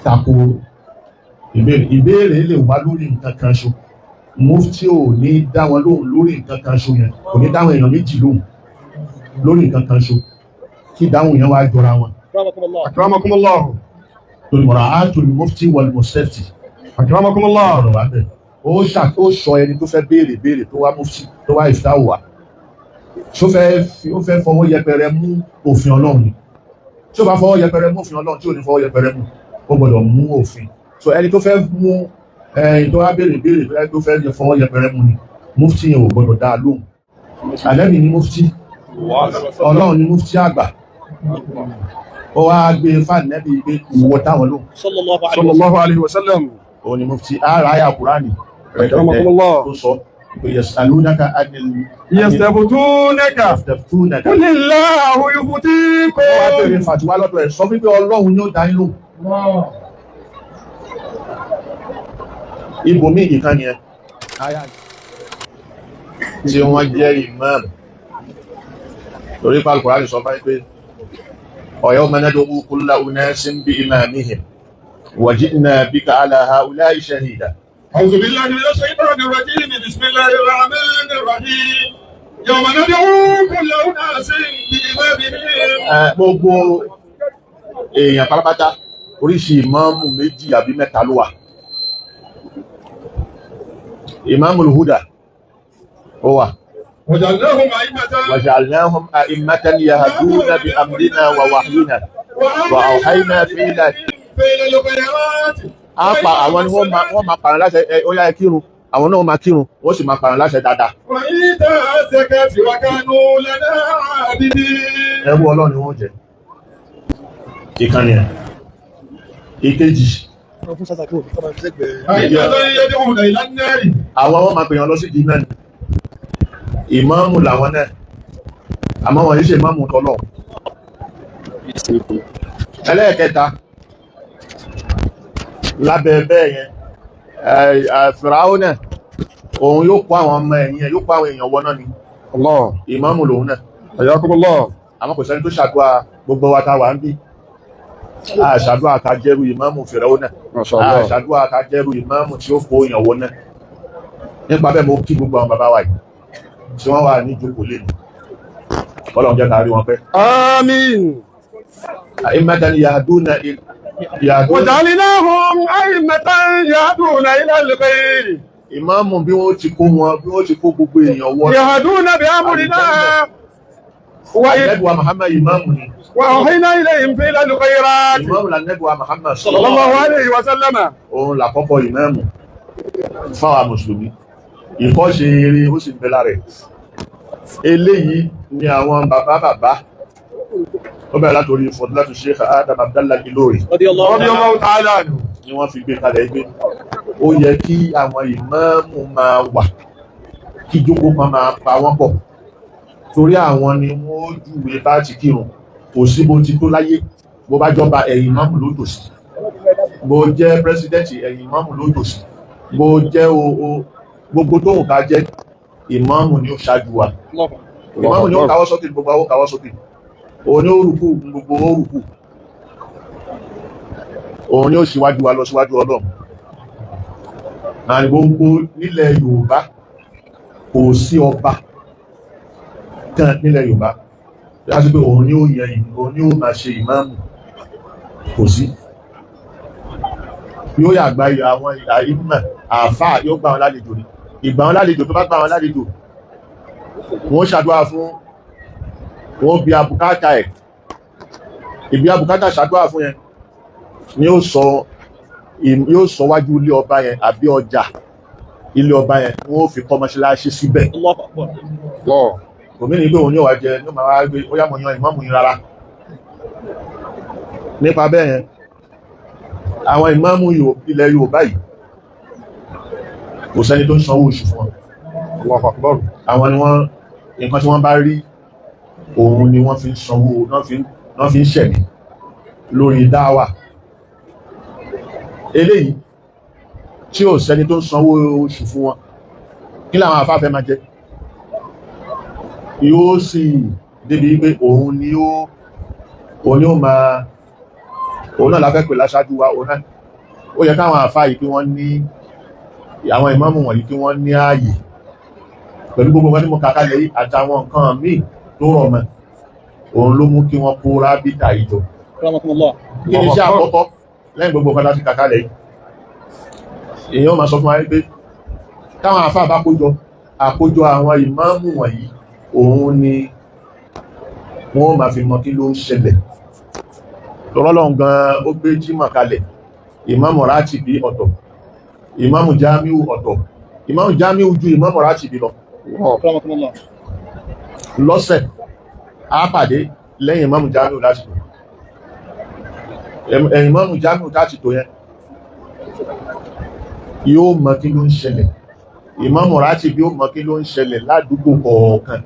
tako ìbéèrè lè wá lórí nǹkan kan ṣo mufti ò ní dá wọn lóhùn lórí nǹkan kan ṣo yẹn kò ní dáwọn èèyàn méjì lóhùn lórí nǹkan kan ṣo kí dáhùn yẹn wá jọra wọn. akramakumullah. mura'atul mufti wal mustafti. akramakumullah. ọ̀rọ̀ wa bẹ̀ ó sọ ẹni tó fẹ́ béèrè tó wá mufti tó wá ìftáwò wa ó fẹ́ fọwọ́ yẹpẹrẹ mú òfin ọlọ́run ni tí ó bá fọwọ́ yẹpẹrẹ mú òfin ọlọ́run tí ò ní fọwọ́ yẹpẹrẹ mú ó gbọ́dọ̀ mú òfin so ẹni tó fẹ́ mú ẹni tó wá béèrè tó fẹ́ fọwọ́ yẹpẹrẹ mú ni mufti yẹn ò gbọ́dọ̀ dá lóhùn ànábì ni mufti ọlọ́run ni mufti àgbà ó wá gbé fáànẹ́bì gbé ìwọ táwọn lóhùn sallallahu alaihi wasallam. ó ní mufti ara ayà kúránì tó sọ يسألونك عن يستفتونك قل الله يفتيكم. wọ́n á bèèrè fàtíwá lọ́dọ̀ ẹ̀ sọ wípé ọlọ́run yóò dá yín lóhùn. ibòmí ìkan yẹn tí wọ́n jẹ́ imam lórí Al-Qur'ani sọ báyìí pé ويوم ندعو كل أناس بإمامهم وجئنا بك على هؤلاء شهيدا. أعوذ بالله من الشيطان الرجيم بسم الله الرحمن الرحيم يوم ندعو كل أناس بإمامهم. gbogbo èèyàn pátápátá oríṣi ìmáàmù méjì àbí mẹ́ta ló wà. Imamul Huda ó wà. وجعلناهم أئمة يهدون بأمرنا ووحينا وأوحينا àpà àwọn ni wọ́n máa pàrọ̀ láṣẹ ó yá ẹ kírun àwọn náà máa kírun wọ́n sì máa pàrọ̀ láṣẹ dáadáa. ẹrú Ọlọ́run ni wọ́n jẹ́ ìkànnì ẹ̀ ìkejì àwọn wọ́n máa pèèyàn lọ sí ìdí náà ìmáàmù làwọn náà àmọ́ wọ́n yìí ṣe ìmáàmù tọ́lọ̀. ẹlẹ́ẹ̀kẹta lábẹ́ bẹ́ẹ̀ yẹn Fìràwọ̀ náà òun yóò kó àwọn ọmọ ẹ̀yìn ẹ̀ yóò kó àwọn èèyàn wọ́n náà ni ìmáàmù lòun náà. àmọ́ kò sẹ́ni tó ṣàdúrà gbogbo wa ta wà ń bí àṣàdúrà ká jẹ́rù ìmáàmù Fìràwọ̀ náà àṣàdúrà ká jẹ́rù ìmáàmù tí ó kó èèyàn wọ́n náà. nípa bẹ́ẹ̀ mo kí gbogbo àwọn bàbá wa yìí tí wọ́n wà ní ìjókòó lè ní Ọlọ́run jẹ́ ká rí wọn pẹ́. Àmín. A'immatan yahduna وجعلناهم أئمة يهدون إلى الخير. ìmáàmù bí wọ́n ti kó gbogbo èèyàn wọ́n. يهدون بأمرنا. Ànẹ́bùwà Muhammad ìmáàmù ni. وأوحينا إليهم فعل الخيرات. Ìmáàmù l'Ànẹ́bùwà Muhammad صلى الله عليه وسلم. òun làkọ́kọ́ ìmáàmù fáwọn mùsùlùmí. Ìkọ́ṣe eré ó sì bẹ́lá rẹ̀. Eléyìí ni àwọn bàbá ó bẹ̀rẹ̀ látorí Fadilatu Sheikh Adam Abdallah Ilori radiyallahu ta'ala anhu ni wọ́n fi gbé kalẹ̀ gbé ó yẹ kí àwọn ìmáàmù máa wà kí jókòó kan máa pa wọ́n pọ̀ torí àwọn ni wọ́n júwe bá ti kírun kò sí bó ti tó láyé bó bá jọba ẹ̀yìn ìmáàmù ló tòsí bó jẹ́ pírẹsidẹ́ǹtì ẹ̀yìn ìmáàmù ló tòsí bó jẹ́ gbogbo tóhùn ká jẹ́ ìmáàmù ni ó ṣáájú wa ìmáàmù ni ó káwọ́ sókè gbogbo àwọn káwọ́ sókè òun ni ó rùkú gbogbo ó rùkú òun ni ó ṣíwájú wa lọ síwájú Ọlọ́run àti gbogbo nílẹ̀ Yorùbá kò sí ọba kan nílẹ̀ Yorùbá láti pé òun ni ó yẹ òun ni ó máa ṣe ìmáàmù kò sí yóò yàgbá àwọn ìmọ̀ àfáà yóò gbà wọn lálejò ní ìgbà wọn lálejò tó bá gbà wọn lálejò wọ́n ṣàdúrà fún wọ́n bí abùkátà ẹ̀ ìbí abùkátà ṣàdúrà fún yẹn ni yóò sọ wájú ilé ọba yẹn àbí ọjà ilé ọba yẹn wọ́n fi kọ́ mọ́ṣáláṣí síbẹ̀ òmìnir ìgbé òun ní ọwà jẹ ní ọmọ àwọn agbé ó yá mọ̀ yan ìmáàmù yìí rárá nípa bẹ́ẹ̀ yẹn àwọn ìmáàmù ilẹ̀ Yorùbá yìí kò sẹ́ni tó ń sanwó oṣù fún wọn àwọn ni wọ́n nǹkan tí wọ́n bá rí òun ni wọ́n fi ń sanwó náà fi ń ṣẹ̀mí lórí dáwà eléyìí tí ò sẹ́ni tó ń sanwó oṣù fún wọn kí láwọn afáfẹ́ máa jẹ yóò sì débi pé òun ni ó òun náà la fẹ́ pè láṣáájú wa òun náà ó yẹ káwọn àfáà yìí kí wọ́n ní àwọn ìmáàmù wọ̀nyí kí wọ́n ní ààyè pẹ̀lú gbogbo wọn tí mo kàkà lẹ́yìn àtàwọn nǹkan míì tó rọ̀ mọ́ òun ló mú kí wọ́n kó rábítà ìjọ kí ni iṣẹ́ àkọ́kọ́ lẹ́yìn gbogbo nǹkan láti kàkà lẹ́yìn èèyàn máa sọ fún wa pé táwọn àfáà bá àkójọ àwọn ìmáàmù wọ̀nyí òun ni wọ́n máa fi mọ kí ló ń ṣẹlẹ̀ lọ́rọ́lọ́run gan ó gbé jímọ̀ kalẹ̀ ìmáàmù Rátìbí ọ̀tọ̀ ìmáàmù Jámíù ọ̀tọ̀ ìmáàmù Jámíù ju ìmáàmù Rátìbí lọ lọ́sẹ̀ á pàdé lẹ́yìn ìmáàmù Jámíù láti tò ìmáàmù Jámíù láti tò yẹn yóò mọ kí ló ń ṣẹlẹ̀ ìmáàmù Rátìbí ó mọ kí ló ń ṣẹlẹ̀ ládùúgbò kọ̀ọ̀kan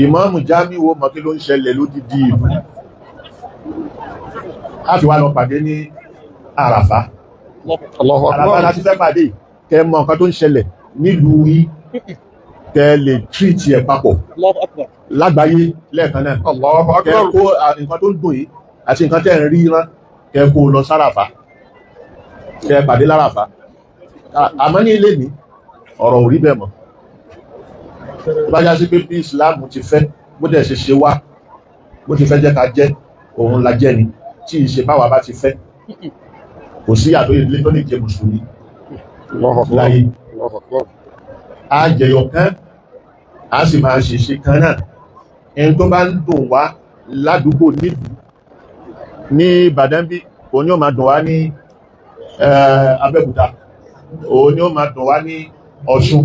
ìmáàmù Jámíù ó mọ kí ló ń ṣẹlẹ̀ lódìdí ìlú a fi wá lọ pàdé ní Àràfá Àràfá láti fẹ́ pàdé kẹ́ mọ nǹkan tó ń ṣẹlẹ̀ nílùú yìí kẹ́ lè tírìtì ẹ̀ papọ̀ lágbàáyé lẹ́ẹ̀kan náà kẹ́ kó nǹkan tó ń dùn yìí àti nǹkan tẹ́ ń rí rán kẹ́ kó lọ sáràfá kẹ́ pàdé láràfá àmọ́ ní ilé mi ọ̀rọ̀ ò rí bẹ́ẹ̀ mọ́ bá já sí pé bí ìsìláàmù ti fẹ́ bó dẹ̀ ṣe wá bó ti fẹ́ jẹ́ ká jẹ́ òun la jẹ́ ni tí ìṣe báwa bá ti fẹ́ kò sí àtò ilé tó lè jẹ mùsùlùmí láyé a jẹyọ kan a sì máa ṣe kan náà ẹni tó bá ń dùn wá ládùúgbò nílùú ní Ìbàdàn bí òun ni ó máa dùn wá ní Abẹ́òkúta òun ni ó máa dùn wá ní Ọ̀ṣun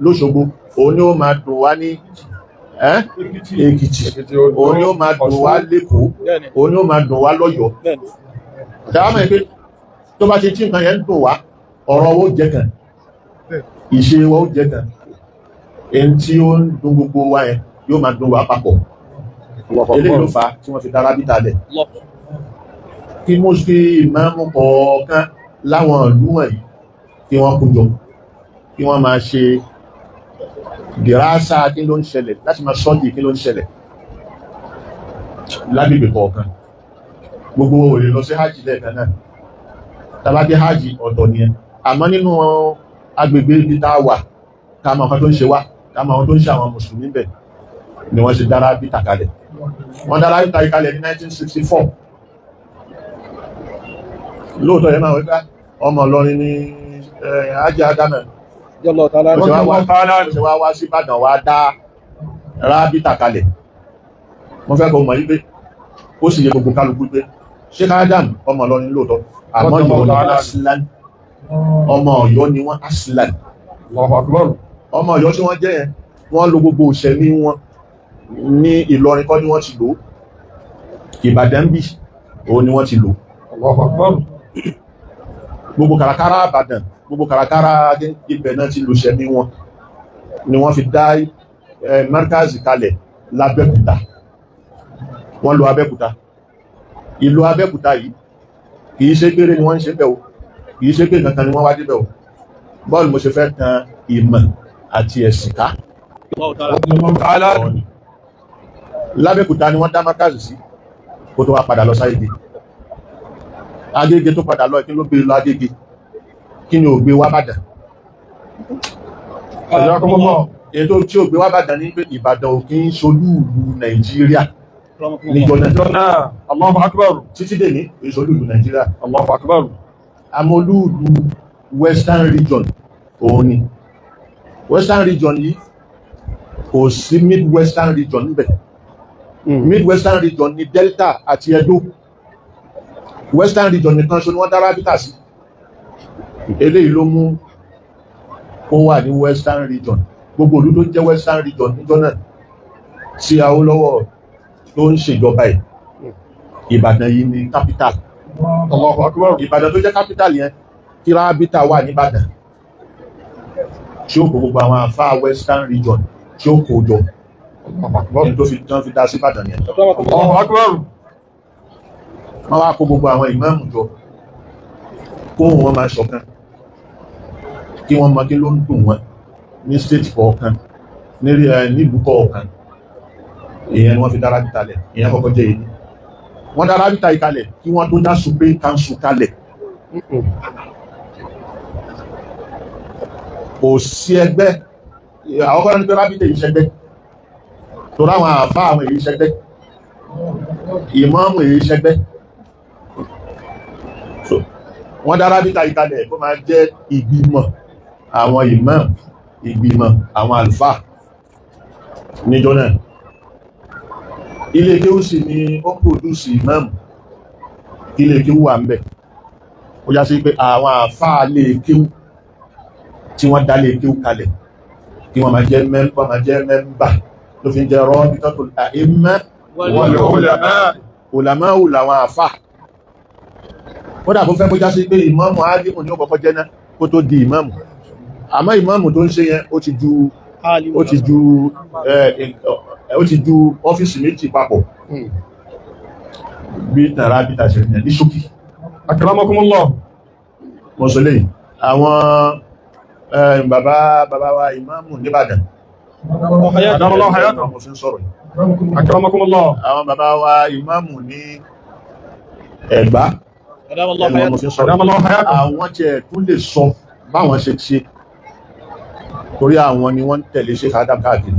lóṣogbo òun ni ó máa dùn wá ní Èkìtì òun ni ó máa dùn wá l'Ékòó òun ni ó máa dùn wá l'Ọ́yọ́ dáwàmọ̀ ẹgbẹ́ tó bá ti tí nǹkan yẹn ń dùn wá ọ̀rọ̀ owó jẹ́ kan ìṣe owó jẹ́ kan èyí tí ó ń dùn gbogbo wa yẹn yóò máa dùn wá papọ̀ eléyìí ló fà á tí wọ́n fi dára bíta lẹ̀ kí mọ́sí ìmáàmù kọ̀ọ̀kan láwọn ìlú wọ̀nyí kí wọ́n kó jọ kí wọ́n máa ṣe dìrásà kí ló ń ṣẹlẹ̀ láti máa sọ́dì kí ló ń ṣẹlẹ̀ lágbègbè kọ̀ọ̀kan gbogbo ò lè lọ sí hajj lẹ́ẹ̀kan náà tàbá dé hajj ọ̀dọ̀ nìyẹn àmọ́ nínú agbègbè ibi tá a wà ká mọ nǹkan tó ń ṣe wá ká mọ àwọn tó ń ṣe àwọn mùsùlùmí bẹ̀ ni wọ́n ṣe dára bí tàkalẹ̀ wọ́n dára bí tàkalẹ̀ ní 1964 lóòótọ́ yẹn máa wípé ọmọ Ìlọrin ní hajj adama ṣe wá sí Ìbàdàn wá dá rábítà kalẹ̀ wọ́n fẹ́ kọ́ mọ̀ yí pé ó sì yẹ gbogbo kálukú pé ṣé Adam ọmọ Ìlọrin lóòótọ́ àmọ́ Ọ̀yọ́ ni aslan ọmọ Ọ̀yọ́ ni wọ́n aslan ọmọ Ọ̀yọ́ tí wọ́n jẹ́ yẹn wọ́n lo gbogbo òṣèlú wọn ní Ìlọrin kọ́ ni wọ́n ti lò Ìbàdàn bí òun ni wọ́n ti lò gbogbo kàràkàrà Ìbàdàn gbogbo kàràkàrà ibẹ̀ náà ti lò ṣẹ̀mí wọn ni wọ́n fi dá markazi kalẹ̀ l'Abẹ́òkúta wọ́n lo Abẹ́òkúta ìlú Abẹ́òkúta yìí kìí ṣe péré ni wọ́n ń ṣe bẹ̀ o kìí ṣe pé kankan ni wọ́n wá débẹ̀ o bọ́ọ̀lù mo ṣe fẹ́ tan ìmọ̀ àti ẹ̀sìn ká l'Abẹ́òkúta ni wọ́n dá markazi sí kó tó wá padà lọ sáyédé Agége tó padà lọ kí ló gbé lọ Agége kí ni ò gbé wá Ìbàdàn ètò tí ò gbé wá Ìbàdàn ní pé Ìbàdàn ò kí ń ṣolú ìlú Nàìjíríà níjọ náà Allahu Akbar títí dè ní ìṣolú ìlú Nàìjíríà Allahu Akbar amolú ìlú Western Region òun ni Western Region yìí kò sí Mid-Western Region níbẹ̀ Mid-Western Region ní Delta àti Edo Western Region nìkan ṣo ni wọ́n dára bíkà sí eléyìí ló mú kó wà ní Western Region gbogbo ìlú tó jẹ́ Western Region níjọ́ náà tí Awólọ́wọ̀ tó ń ṣèjọba ẹ̀ Ìbàdàn yìí ni capital Ìbàdàn tó jẹ́ capital yẹn kí rábítà wà ní Ìbàdàn tí ó kó gbogbo àwọn àfáà Western Region tí ó kó jọ tó fi dá sí Ìbàdàn yẹn wọ́n wá kó gbogbo àwọn ìmáàmù jọ kó wọn máa ṣọ̀kan kí wọ́n mọ kí ló ń dùn wọn ní state kọ̀ọ̀kan nílùú kọ̀ọ̀kan èèyàn ni wọ́n fi dára bítalẹ̀ èèyàn kọ́kọ́ jẹ́ èyí wọ́n dá rábítà ìkalẹ̀ kí wọ́n tó dá Supreme Council kalẹ̀. Kò sí ẹgbẹ́ àwọn kọ́nà ní pé rábítà ìṣẹ́gbẹ́ tó ráwọn àfá àwọn èyí ṣẹgbẹ́ ìmáàmù èyí ṣẹgbẹ́. So wọ́n dá rábítà ìkalẹ̀ kó máa jẹ́ ìgbìmọ̀ àwọn ìmáàmù, ìgbìmọ̀ àwọn àlùfáà níjọ́ náà. Ilé kéwú sì ni ó pòdúsì ìmáàmù, ilé kéwú wà ń bẹ̀. Ó já sí pé àwọn àfáà lè kéwú tí wọ́n dá lè kéwú kalẹ̀ kí wọ́n máa jẹ́ mẹ́mbà ló fi jẹ́ Rabitatul A'imma wal Ulama làwọn àfáà. Kódà bó fẹ́ bó já sí pé ìmáàmù álímù ní ó kọ́kọ́ jẹ́ náà kó tó di ìmáàmù. Àmọ́ ìmáàmù tó ń ṣe yẹn ó ti ju ọ́fíìsì méjì papọ̀ bí tàrà bí tàṣẹ ní ṣókí. Akramakumullah. Mọ̀sọ̀lẹ̀ àwọn bàbá wa ìmáàmù nìbàdàn. Adamallahu hayatahu. Mo fi ń sọ̀rọ̀. Akramakumullah. Àwọn bàbá wa ìmáàmù ní Ẹ̀gbá. Mo fi ń sọ̀rọ̀. Àwọn tí tún lè sọ báwọn ṣe ṣe. Torí àwọn ni wọ́n tẹ̀lé ṣe Adam káàkiri.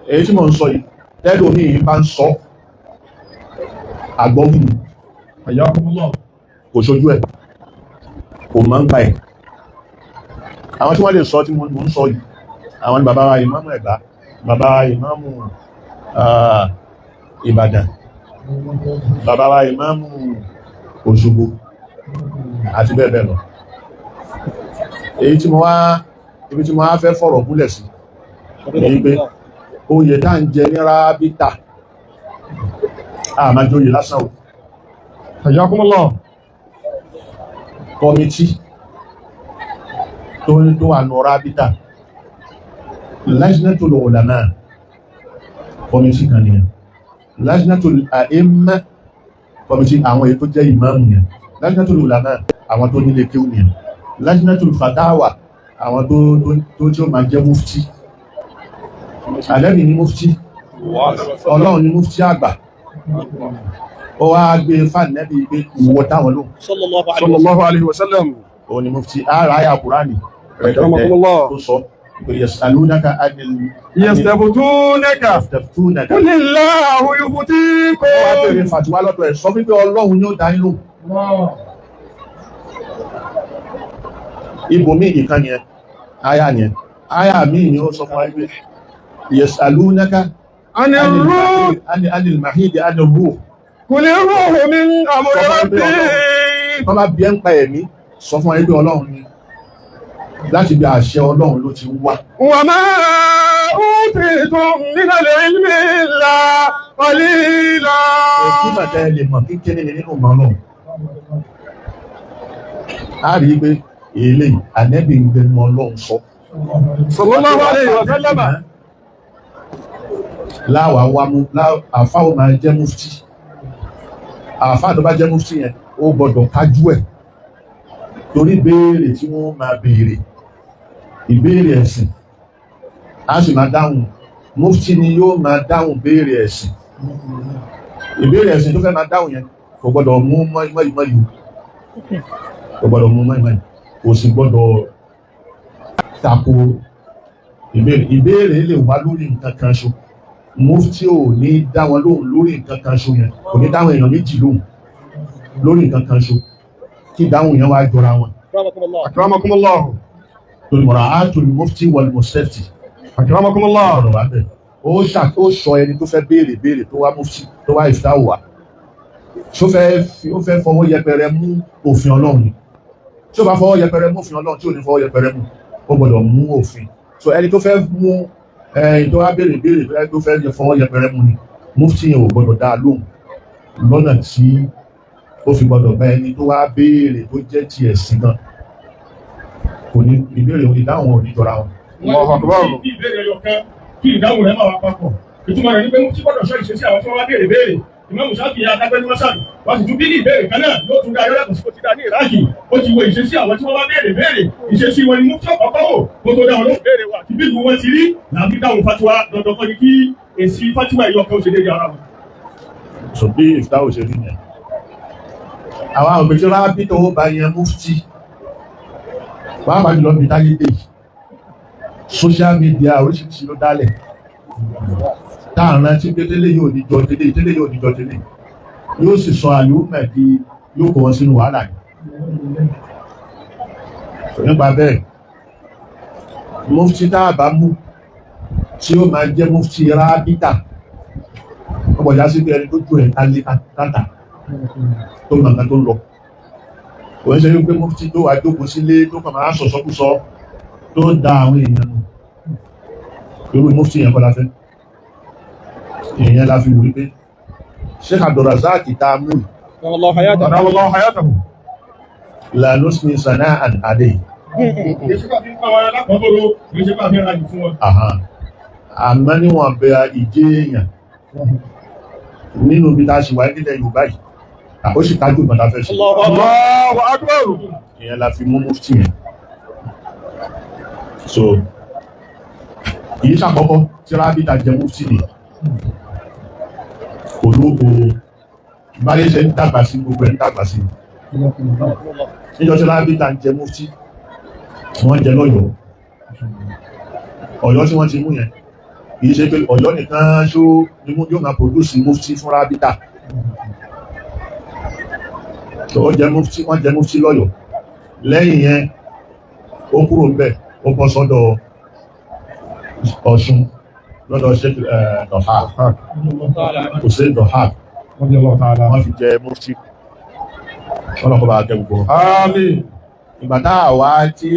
Èyí tí mo ń sọ yìí, tẹ́lò ní bá ń sọ àgbọ́wù kò ṣojú ẹ̀, kò máa ń gbà ẹ̀. Àwọn tí wọ́n lè sọ tí mo ń sọ yìí, àwọn ni bàbá wa ìmáàmù Ẹ̀gbá, bàbá wa ìmáàmù Ìbàdàn, bàbá wa ìmáàmù Òṣogbo àti bẹ́ẹ̀ bẹ́ẹ̀ lọ. Èyí tí mo wá fẹ́ fọ̀rọ̀ gúnlẹ̀ sí ní pé oyè tá ń jẹ ní rábítà àmà jóyè lásán ò. Hayyakumullah. Kọmití tó wà ní rábítà Lajnatul Ulama kọmití kan nìyẹn, Lajnatul A'imma kọmití àwọn èyí tó jẹ́ ìmáàmù yẹn, Lajnatul Ulama àwọn tó nílé kéwù nìyẹn, Lajnatul Fatawa àwọn tó tí ó máa jẹ́ mufti. Àlẹ́bì ni mufti, Ọlọ́run ni mufti àgbà. Ó wá gbé fàánẹ́bì pé ìwọ táwọn lóhùn Sallallahu alaihi wasallam. ó ní mufti ara ayà Kùránì Akramakumullah. tó sọ yasalunaka anil Yastabtunaka. Qulillahu Ó wá yuftikum. bèèrè fàtíwá lọ́dọ̀ ẹ̀ sọ wípé Ọlọ́run yóò dá yín lóhùn. Ibòmí ìkan yẹn, àyà mi ni ó sọ fún ẹgbẹ́, yasalunaka anil mahidi anil ruh. Qulir ruhu min amri rabbi. Tọ́ bá bí ẹ́ ń pa ẹ̀mí, sọ fún ẹgbẹ́ Ọlọ́run ni, láti bí àṣẹ Ọlọ́run ló ti wá. Wa ma utitum min al-ilmi illa qalila. Kí màtẹ́ lè mọ̀ kíkẹ́ ní nínú ọmọ Ọlọ́run. A rí pé èlé ànẹ́bì ń gbé mọ́ Ọlọ́run sọ. Sallallahu alaihi wasallam. Láwà wá mú, àfá ò máa jẹ́ mufti. Àfá tó bá jẹ́ mufti yẹn, ó gbọdọ̀ kájú ẹ̀. Torí béèrè tí wọ́n máa béèrè, ìbéèrè ẹ̀sìn. A sì máa dáhùn, mufti ni yóò máa dáhùn béèrè ẹ̀sìn. Ìbéèrè ẹ̀sìn tó fẹ́ máa dáhùn yẹn, kò gbọdọ̀ mú mọ́-ìmọ́-ìmọ́. Kò gbọdọ̀ mú mọ́-ìmọ́-ìmọ́. Kò sì gbọdọ̀ tako ìbéèrè lè wá lórí nǹkan kan ṣo. Mufti ò ní dá wọn lóhùn lórí nǹkan kan ṣo yẹn, kò ní dáwọn èèyàn méjì lóhùn lórí nǹkan kan ṣo kí dáhùn yẹn wá jọra wọn. Akramakumullah. Mura'atul mufti wal mustafti. Akramakumullah. Ọ̀rọ̀ wá bẹ̀. Ó sọ ẹni tó fẹ́ béèrè tó wá mufti tó wá ìftáwò wá. Ó fẹ́ fọwọ́ yẹpẹrẹ mú òfin Ọlọ́run ni. Tí ó bá fọwọ́ yẹpẹrẹ mú òfin Ọlọ́run tí ò ní fọwọ́ yẹpẹrẹ mú, ó gbọdọ̀ mú òfin. So ẹni tó fẹ́ mú tó wá béèrè tó fẹ́ fọwọ́ yẹpẹrẹ mú ni, mufti yẹn ò gbọdọ̀ dá lóhùn lọ́nà tí ó fi gbọdọ̀ bá ẹni tó wá béèrè tó jẹ́ ti ẹ̀sìn náà. Kò ní ìbéèrè ìdáhùn ò ní jọra wọn. Kí ìbéèrè yọkan, kí ìdáhùn rẹ̀ máa wá papọ̀. Ìtumọ̀ rẹ̀ ní pé mufti gbọ́dọ̀ sọ ìṣesí àwọn tí wọ́n wá béèrè. Ìmáàmù Ṣáfi'í adágbẹ́ ní Mọ́sálì, wọ́n sì tún bí ní ìbéèrè kan náà yóò tún dá ayọ́ yàtọ̀ sí kò ti dá ní Ìrákì. Ó ti wo ìṣesí àwọn tí wọ́n wá béèrè. Ìṣesí wọn ni mufti ọ̀pọ̀ wò kó tó dá wọn lóhùn béèrè wa. Àti bí ìlú wọn ti rí, làbí dáhùn fatiwa dandan kọ́ ni kí èsì fátíwà ẹ̀yọ kan ṣe déédéé ara wọn. so bí ìfìdáwò ṣe rí yẹn àwọn òbèjì rábí tó bá yẹn mufti wọ́n bá jùlọ bí táyé dé social media oríṣiríṣi ló dálẹ̀ táàrán tí tẹ́lẹ̀ yóò níjọ tẹ́lẹ̀ yóò níjọ tẹ́lẹ̀ yóò sì sọ àlùmọ̀ di yóò kó wọn sínú wàhálà yìí nípa bẹ́ẹ̀ mufti dáàbá mú tí ó máa jẹ́ mufti rábítà ọgbọ̀já sí pé ẹni tó jù ẹ̀ kálé kátà tó màgá tó lọ kò ń ṣe wípé mufti tó wà jókòó sílé tó kàn máa sọ̀sọ́kúsọ tó da àwọn èèyàn nù irú mufti yẹn kọ́ la fẹ́ èèyàn la fi wò wípé Sheikh Abdulrazak tá a mú la nusmi sana'an alayhi àmọ́ níwọ̀n bẹ ìjé èèyàn nínú bí ta ṣe wà nílẹ̀ Yorùbá yìí ó sì kájú ìgbọ̀n tafẹ́ ṣe Allahu Akbar. ìyẹn la fi mú mufti yẹn so kìí ṣàkọ́kọ́ tí rábítà jẹ mufti ni kò lóògbò báyé ṣe ń dàgbà sí gbogbo ẹ̀ ń dàgbà sí níjọ́ tí rábítà ń jẹ mufti wọ́n jẹ lọ́yọ̀ọ́ Ọ̀yọ́ tí wọ́n ti mú yẹn kìí ṣe pé Ọ̀yọ́ nìkan ṣó ní mú yóò máa pòdúsì mufti fún rábítà wọ́n jẹ mufti lọ́yọ̀ọ́ lẹ́yìn yẹn ó kúrò ń bẹ̀ ó bọ́ sọ́dọ̀ Ọ̀ṣun lọ́dọ̀ ṣe dọ̀há kò sí dọ̀há wọ́n fi jẹ mufti wọ́n lọ́kọ́ bá jẹ gbogbo Àmín. ìgbàtá àwá tí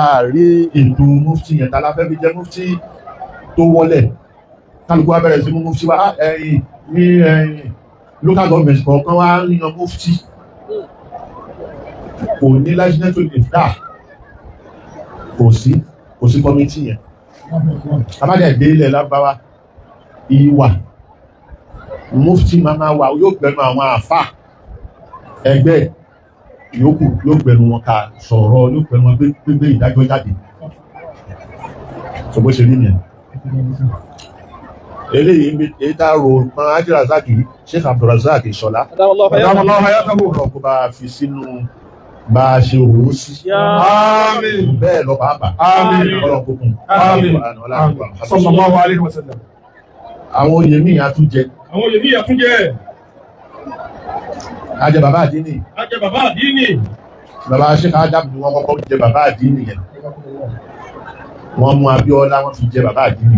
a rí ètò mufti yẹn tàbí fẹ́ fi jẹ mufti tó wọlẹ̀ kálùkù wá bẹ̀rẹ̀ sí mú mufti wá ẹ̀yìn ní ẹ̀yìn local government kọ̀ọ̀kan wá ríyan mufti kò ní láìsínẹ́tò ìfdá kò sí kọmítì yẹn abájẹ́ ìdé ilẹ̀ lábáwá ìwà mufti máa wà yóò gbẹ̀nu àwọn àfà ẹgbẹ́ yòókù yóò gbẹ̀nu wọn ká sọ̀rọ̀ yóò gbẹ̀nu wọn gbé ìdájọ́ jáde so bó ṣe rí nìyẹn eléyìí èyí tá rò mọ́ Abdulrazak Sheikh Abdulrazak Ìṣọ̀lá ọ̀rọ̀ kó bá fi sínú bá a ṣe òwò sí Àmín. bẹ́ẹ̀ lọ pàápàá Àmín. ọlọ́run kókùn Àmín. Sallallahu alaihi wasallam. àwọn oyè míì a tún jẹ àwọn olè ní ìyàtúnjẹ ajẹ bàbá àdínì ajẹ bàbá àdínì bàbá Sheikh Adam ni wọ́n kọ́kọ́ jẹ bàbá àdínì yẹn wọ́n mú Abíọ́lá wọ́n fi jẹ bàbá àdínì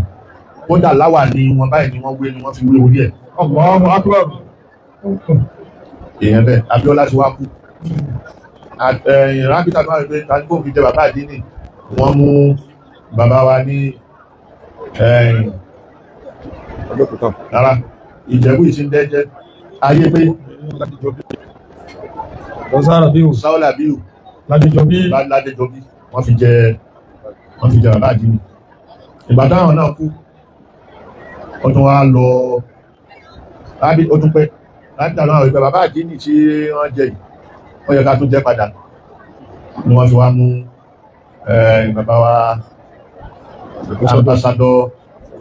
kódà láwà ní wọn báyìí ni wọ́n wé ni wọ́n fi wé orí ẹ̀ Allahu Akbar. èèyàn bẹ́ẹ̀ Abíọ́lá ti wá kú rábítà tó wà pé tàbí kó fi jẹ bàbá àdínì wọ́n mú bàbá wa ní rárá Ìjẹ̀bú ìsíndẹ́jẹ́ ayé pé Lọ́sára bí ò. Sáúlà bíù Ládéjọ bí. Ládéjọbí wọ́n fi jẹ bàbá àdínì ìgbà táwọn náà kú ọdún wa lọ rábí ó tún pẹ́ rábítà náà ìgbà bàbá àdínì tí wọ́n jẹ yìí ó yẹ ká tún jẹ padà ni wọ́n fi wá mú bàbá wa ambassador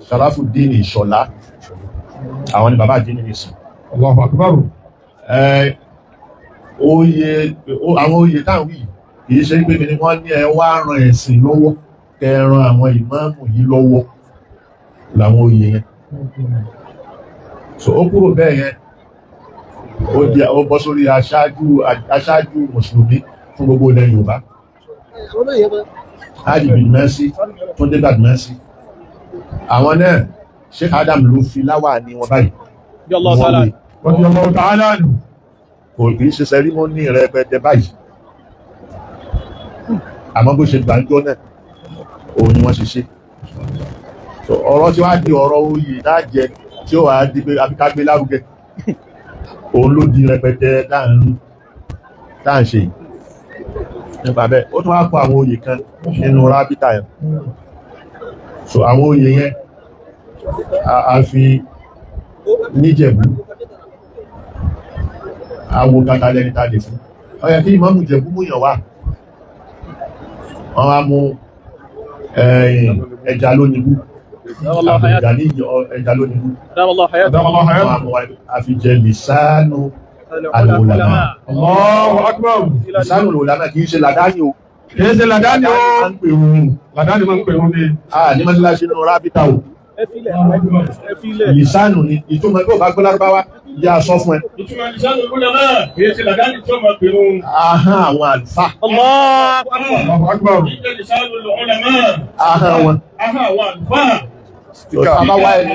Sharafuddin Ìṣọ̀lá àwọn ni bàbá àdínì nìsìn Allahu Akbar. àwọn oyè táwọn yìí kìí ṣe pé ní wọ́n ní ẹ wá ran ẹ̀sìn lọ́wọ́ kẹran àwọn ìmáàmù yìí lọ́wọ́ làwọn oyè yẹn so ó kúrò bẹ́ẹ̀ yẹn ó bọ́ sórí aṣáájú mùsùlùmí fún gbogbo ilẹ̀ Yorùbá Haji bin Mercy Túndé Badmus àwọn náà Sheikh Adam ló fi láwà ní wọn báyìí Radiyallahu ta'ala anhu. kò kìí ṣe sẹrímọ́nì rẹpẹtẹ báyìí àmọ́ bó ṣe gbàǹjọ́ náà òun ni wọ́n ṣe ṣe ọ̀rọ̀ tí wá di ọ̀rọ̀ oyè dájẹ tí ó wà á di pé abíkágbé lárugẹ òun ló di rẹpẹtẹ dáà ń ṣe nípa bẹ́ẹ̀ ó tún wá kó àwọn oyè kan nínú rábítà yẹn so àwọn oyè yẹn a fi níjẹ̀bú àwò kàtà lẹ́ni tàdé fún ọ̀yà kí ìmáàmù Ìjẹ̀bú mú yàn wá wọ́n wá mú ẹja lónìbú àbùdá ní ẹja lónìí أدام الله حياته àwọn àmọ́ àfijẹ́ lisanu al-ulama الله أكبر lisanu al-ulama kì í ṣe làdáni o kìí ṣe làdáni o máa ń pè wọn làdáni máa ń pè wọn ní ní mọ́síláṣí nínú rábítà o lisanu ni ìtumọ̀ tó bá gbọ́ lárúbáwá yá sọ fún ẹ ìtumọ̀ lisanu al-ulama kìí ṣe làdáni tí ó máa pè wọn. ahọ́n àwọn àlùfáà الله أكبر ìjẹ́ lisanu al-ulama ahọ́n wọn ahọ́n àwọn àlùfáà àbáwá ẹni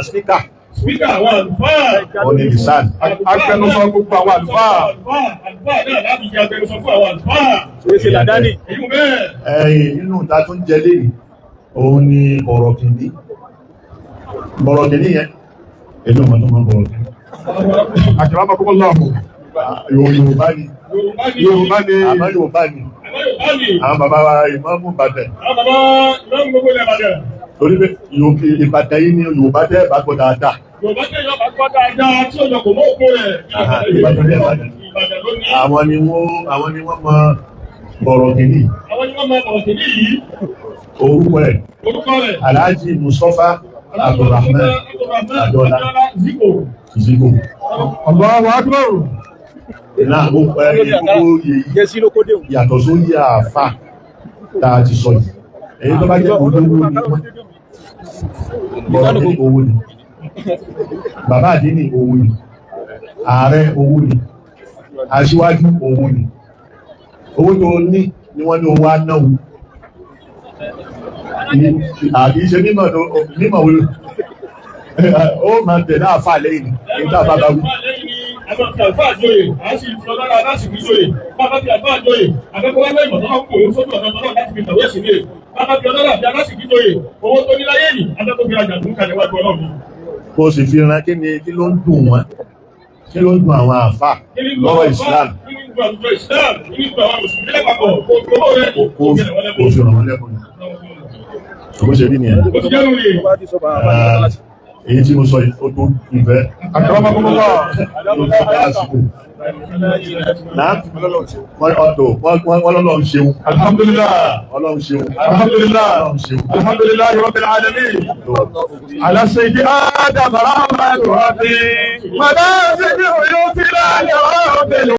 spíkà spíkà àwọn àlùfáà òní lisanu agbẹnusọ gbogbo àwọn àlùfáà àlùfáà náà láti jẹ agbẹnusọ fún àwọn àlùfáà. kìí ṣe làdáni èyí mú bẹ́ẹ̀. ẹ̀yìn nínú ìta tó ń jẹ léyìn òun ni bọ̀rọ̀kìnní yẹn èlò ọmọ tó máa ń bọ̀rọ̀kìnní akramakumullah lọ́ọ̀mù Yorùbá ni Yorùbá ni àmọ́ Yorùbá ni àwọn bàbá wa ìmáàmù Ìbàdàn àwọn bàbá ìmáàmù gbogbo ilẹ̀ Ìbàdàn. torí pé Ìbàdàn yìí ni Yorùbá tẹ́ bá gbọ́ dáadáa Yorùbá tẹ́ yọ bá gbọ́ dáadáa tí ó yọ kò mọ́ òkú rẹ̀. Ìbàdàn tẹ́ Ìbàdàn Ìbàdàn ló ní. àwọn ni wọ́n mọ bọ̀rọ̀kìnní Àwọn ni wọ́n máa bọ̀ kìíní yìí. orúkọ ẹ̀ Orúkọ rẹ̀. Alhaji Mustapha Abdulrahman Adọ́lá Ziko. Zigo Allahu Akbar náà ó pẹ́ gbogbo yìí yàtọ̀ sóyè àfà tá a ti sọ yìí èyí tó bá jẹ́ olówó ni wọ́n bọ̀rọ̀ ní owó ni bàbá àdínì owó ni ààrẹ owó ni aṣíwájú owó ni owó tó ní ni wọ́n ní owó anáwó àbí ṣe mímọ̀ wọlé ó máa tẹ̀lé àfà lẹ́yìn nígbà bàbá wí. Àwọn fi àlùfáà joyè, à ń sì fi ọlọ́lá láti fi joyè. Bàbá fi àlùfáà joyè, àkọ́kọ́ wá lẹ́yìn ọ̀tọ́ kò ní sójú ọ̀dọ́ ọ̀dọ́ láti fi tàwé sí ilé. Bàbá fi ọlọ́lá àti aláṣìkí joyè, owó tó ní láyé yìí, akẹ́kọ̀ọ́ fi rajà dùn kalẹ̀ wájú ọlọ́run. Kó o sì fi ran kí ló ń dùn wọ́n, kí ló ń dùn àwọn àfà lọ́rọ̀ Islam. Kí ni gbogbo àwùjọ Islam, kí ni gbogbo àwọn mùsùlùmí lápapọ̀, kó fi owó rẹ̀ Kó o fi ràn wọ́n lẹ́kùn ni. Bó ṣe rí nìyẹn. Ó ti jẹ́ lórí. Èyí tí mo sọ yìí ó tó ìfẹ́. akramakumullah Wọ́n lọ́lọ́ ṣeun. alhamdulillah Ọlọ́run ṣeun. alhamdulillah Ọlọ́run ṣeun. alhamdulillah rabbil alamin ala sayyidi adam rahmatu rabbi madasi bi uyuti la ya rabbil